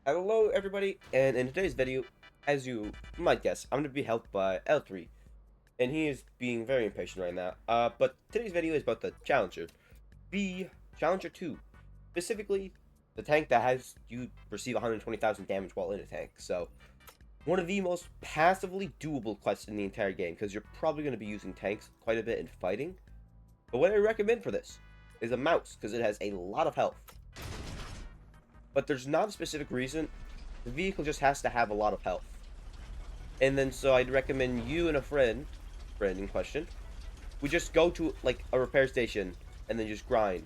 Hello everybody, and in today's video, as you might guess, I'm going to be helped by L3, and he is being very impatient right now. But today's video is about the Challenger, the Challenger 2, specifically the tank that has you receive 120,000 damage while in a tank. So, one of the most passively doable quests in the entire game, because you're probably going to be using tanks quite a bit in fighting. But what I recommend for this is a mouse, because it has a lot of health. But there's not a specific reason. The vehicle just has to have a lot of health. And then so I'd recommend you and a friend in question, we just go to like a repair station and then just grind.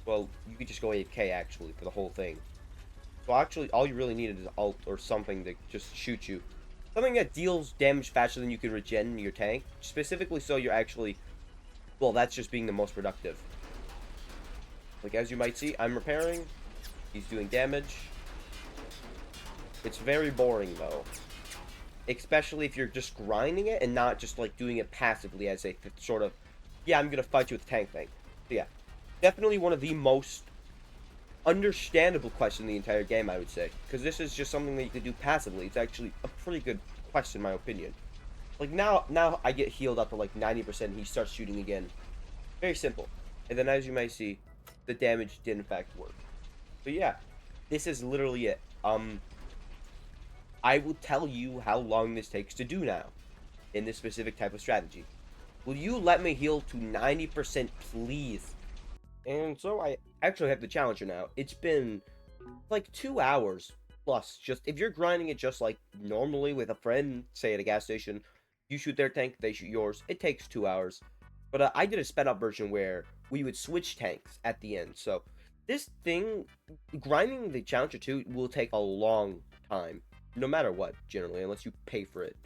Well, you could just go AFK actually for the whole thing. So actually all you really need is ult or something to just shoot you. Something that deals damage faster than you can regen your tank. Specifically so you're actually, well, that's just being the most productive. Like as you might see, I'm repairing. He's doing damage. It's very boring though. Especially if you're just grinding it and not just like doing it passively as a sort of, yeah, I'm gonna fight you with the tank thing. So yeah, definitely one of the most understandable quests in the entire game, I would say. Because this is just something that you can do passively. It's actually a pretty good quest in my opinion. Like now I get healed up to like 90% and he starts shooting again. Very simple. And then as you might see, the damage did in fact work. But yeah, this is literally it. I will tell you how long this takes to do now, in this specific type of strategy. Will you let me heal to 90%, please? And so I actually have the Challenger now. It's been like 2 hours plus. Just if you're grinding it just like normally with a friend, say at a gas station, you shoot their tank, they shoot yours. It takes 2 hours. But I did a sped up version where we would switch tanks at the end. So this thing, grinding the Challenger 2 will take a long time. No matter what, generally, unless you pay for it.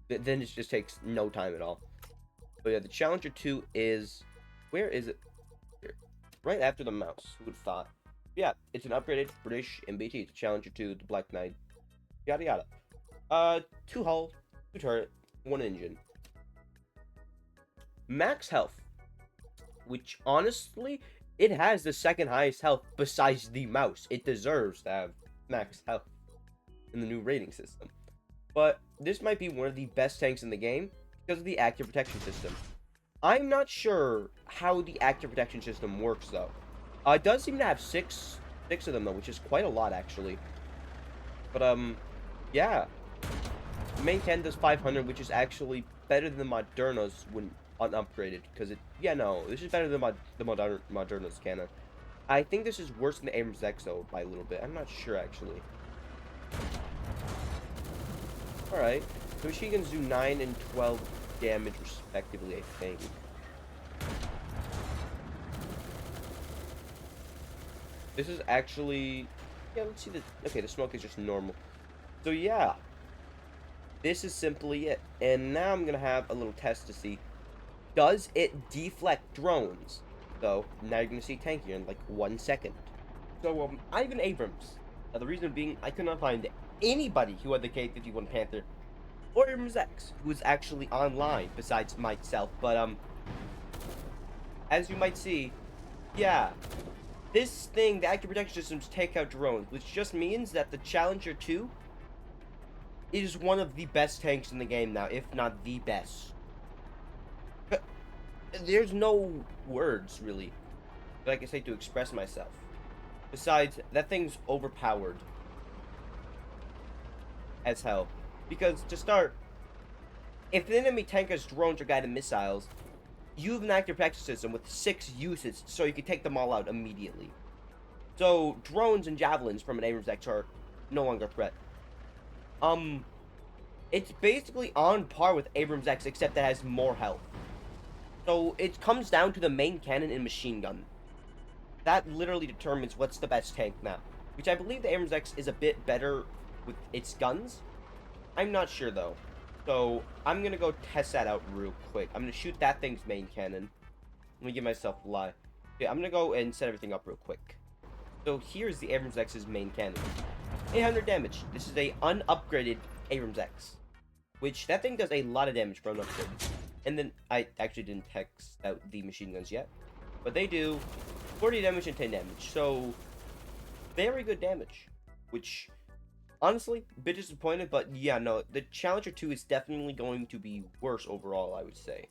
Then it just takes no time at all. But yeah, the Challenger 2 is... Where is it? Here. Right after the mouse. Who would have thought? Yeah, it's an upgraded British MBT. The Challenger 2, the Black Knight. Yada yada. 2 hull, 2 turret, 1 engine. Max health. Which, honestly, it has the second highest health besides the mouse. It deserves to have max health in the new rating system. But this might be one of the best tanks in the game because of the active protection system. I'm not sure how the active protection system works though. It does seem to have six of them though, which is quite a lot actually. But yeah. Main 10 does 500, which is actually better than the Moderna's when unupgraded. Because this is better than the Moderna's cannon. I think this is worse than the Abrams X though by a little bit. I'm not sure actually. Alright, the machine guns do 9 and 12 damage respectively, I think. This is actually... Yeah, let's see the... Okay, the smoke is just normal. So yeah, this is simply it. And now I'm going to have a little test to see, does it deflect drones? So, now you're going to see tank here in like 1 second. So, Ivan Abrams. Now, the reason being, I could not find anybody who had the K-51 Panther or Abrams X who was actually online besides myself. But as you might see, yeah, this thing, the active protection systems take out drones, which just means that the Challenger 2 is one of the best tanks in the game now, if not the best. But there's no words really that I can say to express myself. Besides, that thing's overpowered as hell. Because, to start, if the enemy tank has drones or guided missiles, you have an active protection system with 6 uses, so you can take them all out immediately. So, drones and javelins from an Abrams X are no longer a threat. It's basically on par with Abrams X, except that it has more health. So, it comes down to the main cannon and machine gun. That literally determines what's the best tank now. Which I believe the Abrams X is a bit better with its guns. I'm not sure though. So I'm gonna go test that out real quick. I'm gonna shoot that thing's main cannon. Let me give myself a lie. Okay, I'm gonna go and set everything up real quick. So here's the Abrams X's main cannon. 800 damage. This is a unupgraded Abrams X. Which that thing does a lot of damage for unupgraded. And then I actually didn't test out the machine guns yet. But they do 40 damage and 10 damage. So very good damage. Which Honestly, a bit disappointed, but yeah, no, the Challenger 2 is definitely going to be worse overall, I would say.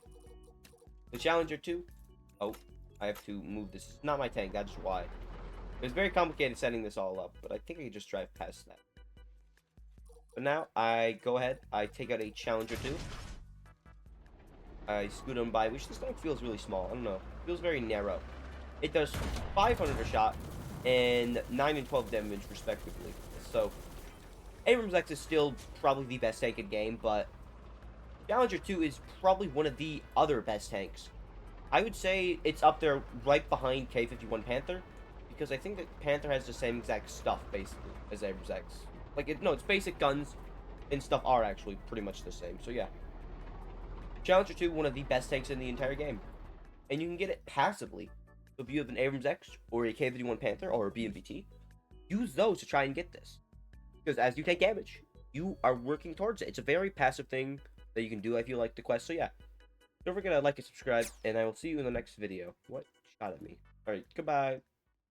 The Challenger 2, oh, I have to move this. It's not my tank, that's why. It's very complicated setting this all up, but I think I can just drive past that. But now, I go ahead, I take out a Challenger 2. I scoot on by, which this tank feels really small, I don't know. It feels very narrow. It does 500 a shot, and 9 and 12 damage, respectively. So, Abrams X is still probably the best tank in game, but Challenger 2 is probably one of the other best tanks. I would say it's up there right behind K-51 Panther, because I think that Panther has the same exact stuff, basically, as Abrams X. Like, no, its basic guns and stuff are actually pretty much the same, so yeah. Challenger 2, one of the best tanks in the entire game. And you can get it passively. So if you have an Abrams X, or a K-51 Panther, or a BMPT, use those to try and get this. Because as you take damage, you are working towards it. It's a very passive thing that you can do if you like the quest. So yeah, don't forget to like and subscribe, and I will see you in the next video. What shot at me? Alright, goodbye.